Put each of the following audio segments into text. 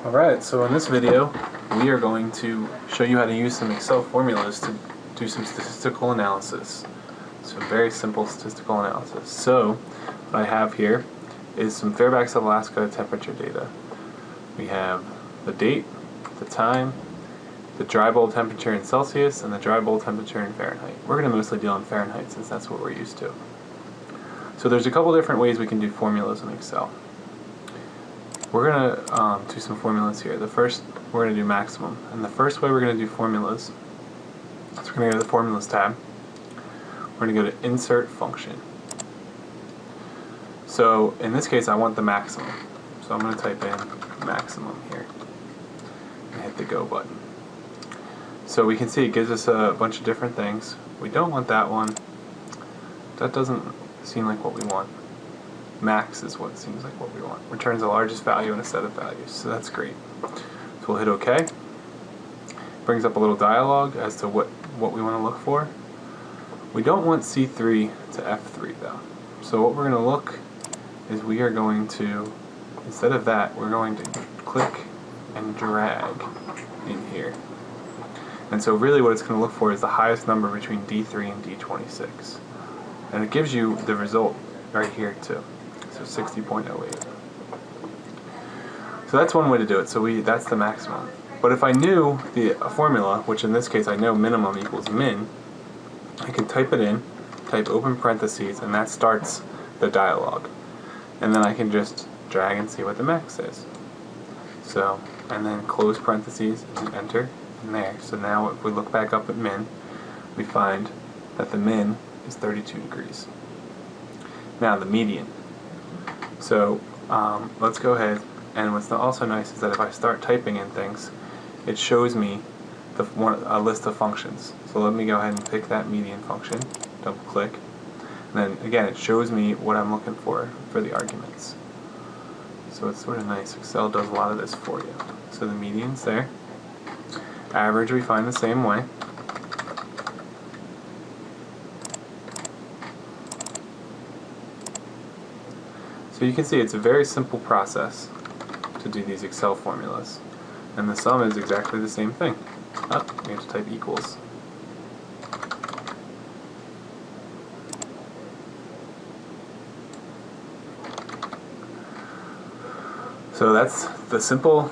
Alright, so in this video we are going to show you how to use some Excel formulas to do some statistical analysis. So very simple statistical analysis. So what I have here is some Fairbanks, Alaska temperature data. We have the date, the time, the dry bulb temperature in Celsius, and the dry bulb temperature in Fahrenheit. We're going to mostly deal in Fahrenheit since that's what we're used to. So there's a couple different ways we can do formulas in Excel. We're going to do some formulas here. The first, we're going to do maximum. And the first way we're going to do formulas is we're going to go to the Formulas tab. We're going to go to Insert Function. So in this case I want the maximum. So I'm going to type in maximum here and hit the Go button. So we can see it gives us a bunch of different things. We don't want that one. That doesn't seem like what we want. Max is what seems like what we want. Returns the largest value in a set of values, so that's great. So we'll hit OK. Brings up a little dialog as to what we want to look for. We don't want C3 to F3 though. So what we're going to look is we are going to, instead of that, we're going to click and drag in here. And so really what it's going to look for is the highest number between D3 and D26. And it gives you the result right here too. So 60.08. So that's one way to do it. So that's the maximum. But if I knew the formula, which in this case I know minimum equals min, I can type it in, type open parentheses, and that starts the dialog. And then I can just drag and see what the max is. So, and then close parentheses and enter in there. So now if we look back up at min, we find that the min is 32 degrees. Now the median. So let's go ahead, and what's also nice is that if I start typing in things, it shows me a list of functions. So let me go ahead and pick that median function, double click, and then again it shows me what I'm looking for the arguments. So it's sort of nice. Excel does a lot of this for you. So the median's there. Average we find the same way. So you can see it's a very simple process to do these Excel formulas. And the sum is exactly the same thing. We have to type equals. So that's the simple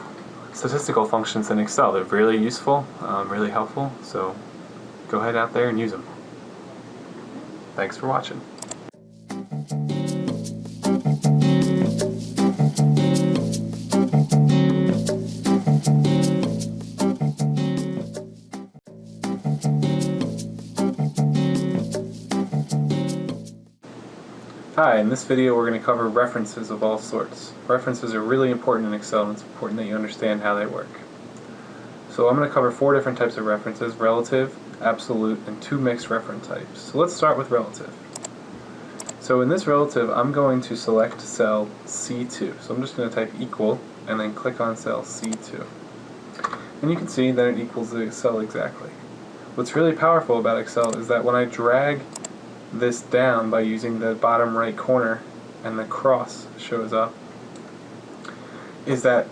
statistical functions in Excel. They're really useful, really helpful, so go ahead out there and use them. Thanks for watching. Hi, in this video we're going to cover references of all sorts. References are really important in Excel, and it's important that you understand how they work. So I'm going to cover 4 different types of references: relative, absolute, and 2 mixed reference types. So let's start with relative. So in this relative I'm going to select cell C2. So I'm just going to type equal and then click on cell C2. And you can see that it equals the cell exactly. What's really powerful about Excel is that when I drag this down by using the bottom right corner and the cross shows up, is that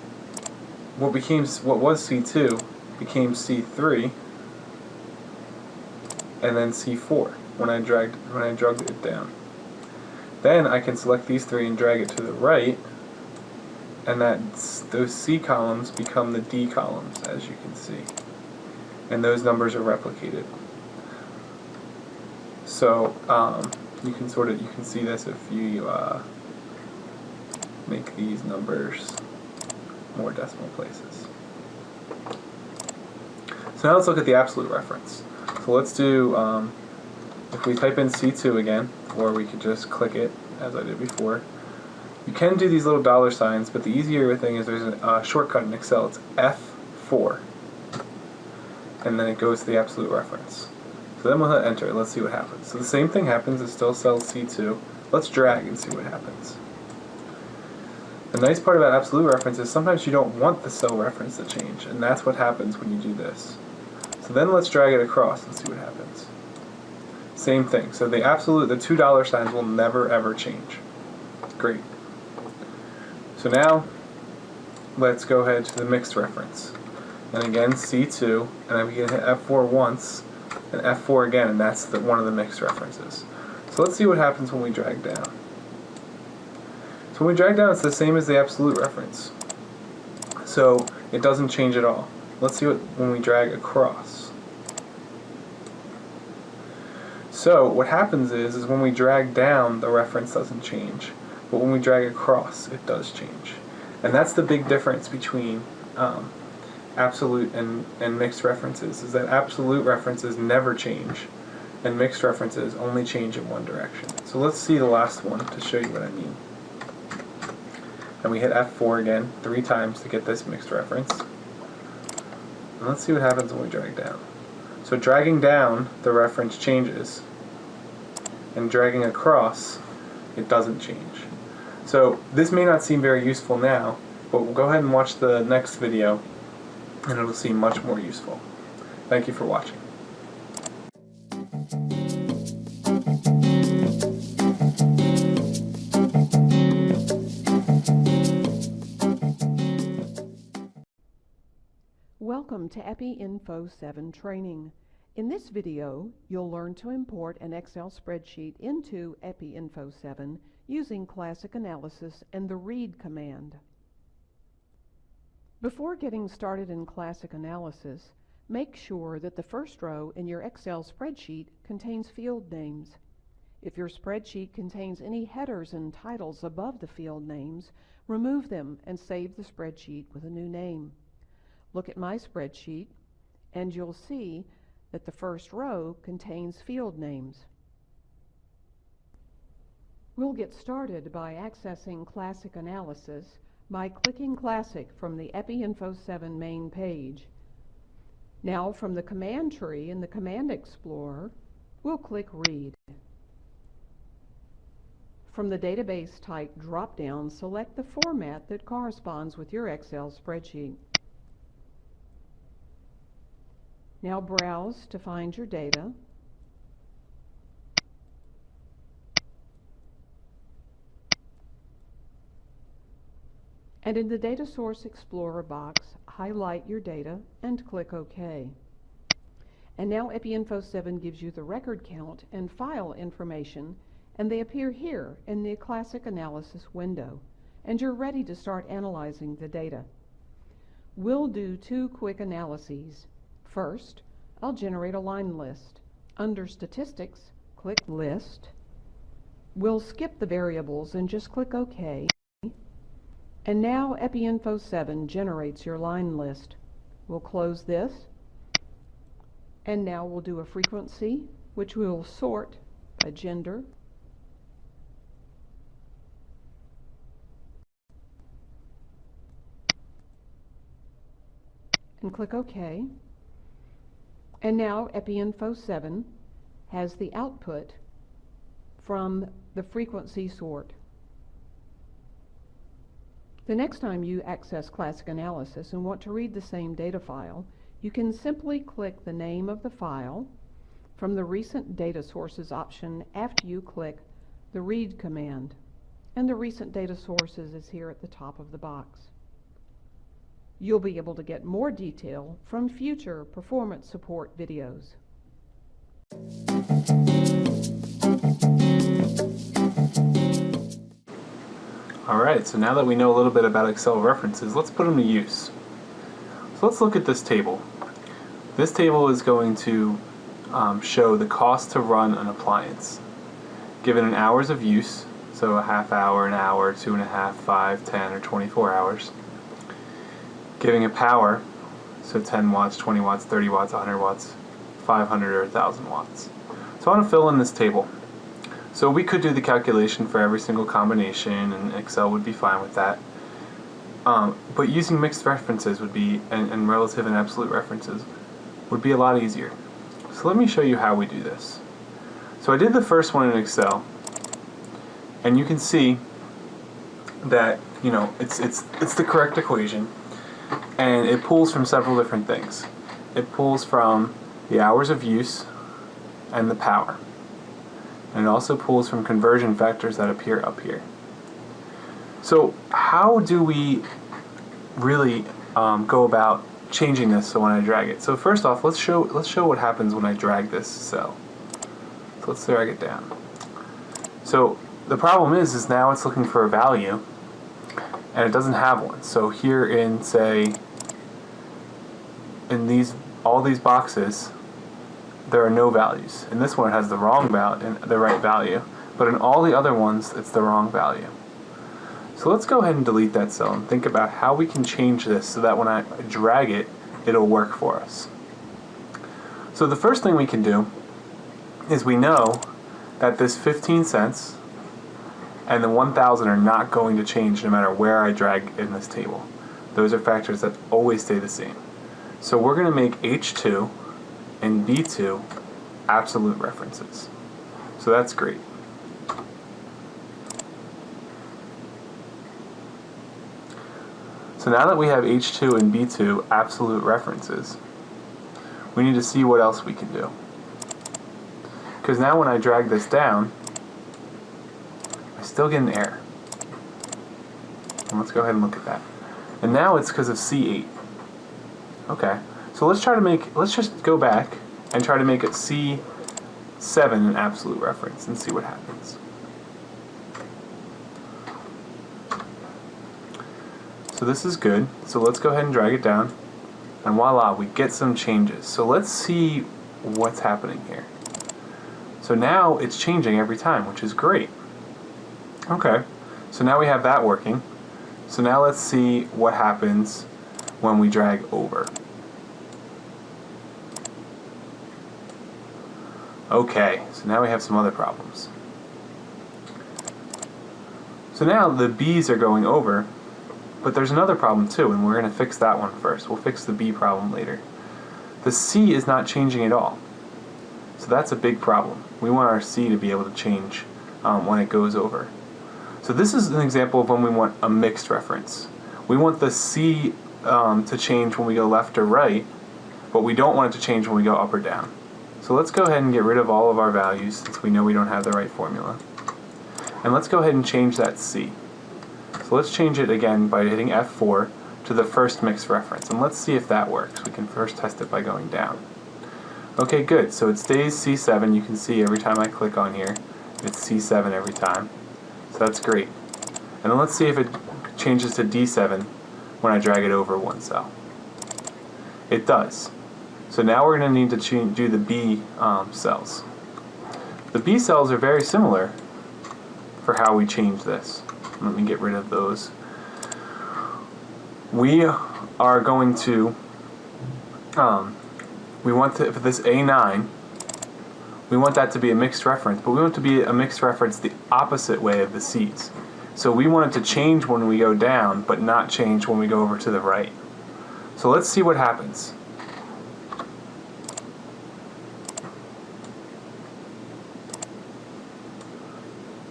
what was C2 became C3 and then C4 when I dragged it down. Then I can select these 3 and drag it to the right, and those C columns become the D columns, as you can see, and those numbers are replicated. So you can see this if you make these numbers more decimal places. So now let's look at the absolute reference. So let's do, if we type in C2 again, or we could just click it as I did before. You can do these little dollar signs, but the easier thing is there's a shortcut in Excel. It's F4, and then it goes to the absolute reference. So then we'll hit enter. Let's see what happens. So the same thing happens. It's still cell C2. Let's drag and see what happens. The nice part about absolute reference is sometimes you don't want the cell reference to change, and that's what happens when you do this. So then let's drag it across and see what happens. Same thing. So the absolute, the $2 signs will never ever change. Great. So now let's go ahead to the mixed reference. And again, C2, and then we can hit F4 once, and F4 again, and that's one of the mixed references. So let's see what happens when we drag down. So when we drag down, it's the same as the absolute reference. So it doesn't change at all. Let's see what when we drag across. So what happens is when we drag down, the reference doesn't change. But when we drag across, it does change. And that's the big difference between absolute and mixed references, is that absolute references never change, and mixed references only change in one direction. So let's see the last one to show you what I mean. And we hit F4 again 3 times to get this mixed reference. And let's see what happens when we drag down. So dragging down, the reference changes, and dragging across, it doesn't change. So this may not seem very useful now, but we'll go ahead and watch the next video, and it'll seem much more useful. Thank you for watching. Welcome to EpiInfo 7 training. In this video, you'll learn to import an Excel spreadsheet into EpiInfo 7 using classic analysis and the read command. Before getting started in classic analysis, make sure that the first row in your Excel spreadsheet contains field names. If your spreadsheet contains any headers and titles above the field names, remove them and save the spreadsheet with a new name. Look at my spreadsheet, and you'll see that the first row contains field names. We'll get started by accessing Classic Analysis by clicking Classic from the EpiInfo 7 main page. Now from the command tree in the Command Explorer, we'll click Read. From the Database Type drop-down, select the format that corresponds with your Excel spreadsheet. Now browse to find your data. And in the Data Source Explorer box, highlight your data and click OK. And now EpiInfo 7 gives you the record count and file information, and they appear here in the Classic Analysis window, and you're ready to start analyzing the data. We'll do 2 quick analyses. First, I'll generate a line list. Under Statistics, click List. We'll skip the variables and just click OK. And now EpiInfo 7 generates your line list. We'll close this. And now we'll do a frequency, which we'll sort by gender. And click OK. And now EpiInfo 7 has the output from the frequency sort. The next time you access Classic Analysis and want to read the same data file, you can simply click the name of the file from the Recent Data Sources option after you click the Read command. And the Recent Data Sources is here at the top of the box. You'll be able to get more detail from future performance support videos. Alright, so now that we know a little bit about Excel references, let's put them to use. So let's look at this table. This table is going to show the cost to run an appliance, given in hours of use, so a half hour, an hour, 2.5, 5, 10, or 24 hours. Giving it power, so 10 watts, 20 watts, 30 watts, 100 watts, 500 or 1,000 watts. So I want to fill in this table. So we could do the calculation for every single combination, and Excel would be fine with that. But using mixed references would be, and relative and absolute references, would be a lot easier. So let me show you how we do this. So I did the first one in Excel, and you can see that, you know, it's the correct equation. And it pulls from several different things. It pulls from the hours of use and the power. And it also pulls from conversion factors that appear up here. So how do we really go about changing this so when I drag it? So first off, let's show what happens when I drag this cell. So let's drag it down. So the problem is now it's looking for a value and it doesn't have one. So here in, say, in all these boxes, there are no values. In this one it has the wrong value and the right value, but in all the other ones it's the wrong value. So let's go ahead and delete that cell and think about how we can change this so that when I drag it, it'll work for us. So the first thing we can do is we know that this 15 cents and the 1,000 are not going to change no matter where I drag in this table. Those are factors that always stay the same. So we're going to make H2 and B2 absolute references. So that's great. So now that we have H2 and B2 absolute references, we need to see what else we can do. Because now when I drag this down, I still get an error. And let's go ahead and look at that. And now it's because of C8. Okay, so let's just go back and try to make it C7 an absolute reference and see what happens. So this is good. So let's go ahead and drag it down. And voila, we get some changes. So let's see what's happening here. So now it's changing every time, which is great. Okay, so now we have that working. So now let's see what happens when we drag over. Okay, so now we have some other problems. So now the B's are going over, but there's another problem too, and we're going to fix that one first. We'll fix the B problem later. The C is not changing at all. So that's a big problem. We want our C to be able to change when it goes over. So this is an example of when we want a mixed reference. We want the C to change when we go left or right, but we don't want it to change when we go up or down. So let's go ahead and get rid of all of our values since we know we don't have the right formula. And let's go ahead and change that C. So let's change it again by hitting F4 to the first mixed reference. And let's see if that works. We can first test it by going down. Okay, good. So it stays C7. You can see every time I click on here, it's C7 every time. So that's great. And then let's see if it changes to D7 when I drag it over one cell. It does. So now we're going to need to do the B cells. The B cells are very similar for how we change this. Let me get rid of those. We are going to, we want to, for this A9, we want that to be a mixed reference, but we want it to be a mixed reference the opposite way of the C's. So we want it to change when we go down, but not change when we go over to the right. So let's see what happens.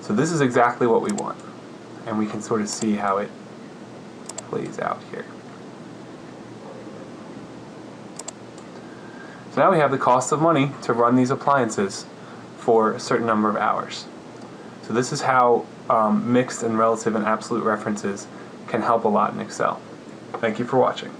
So this is exactly what we want, and we can sort of see how it plays out here. So now we have the cost of money to run these appliances for a certain number of hours. So this is how mixed and relative and absolute references can help a lot in Excel. Thank you for watching.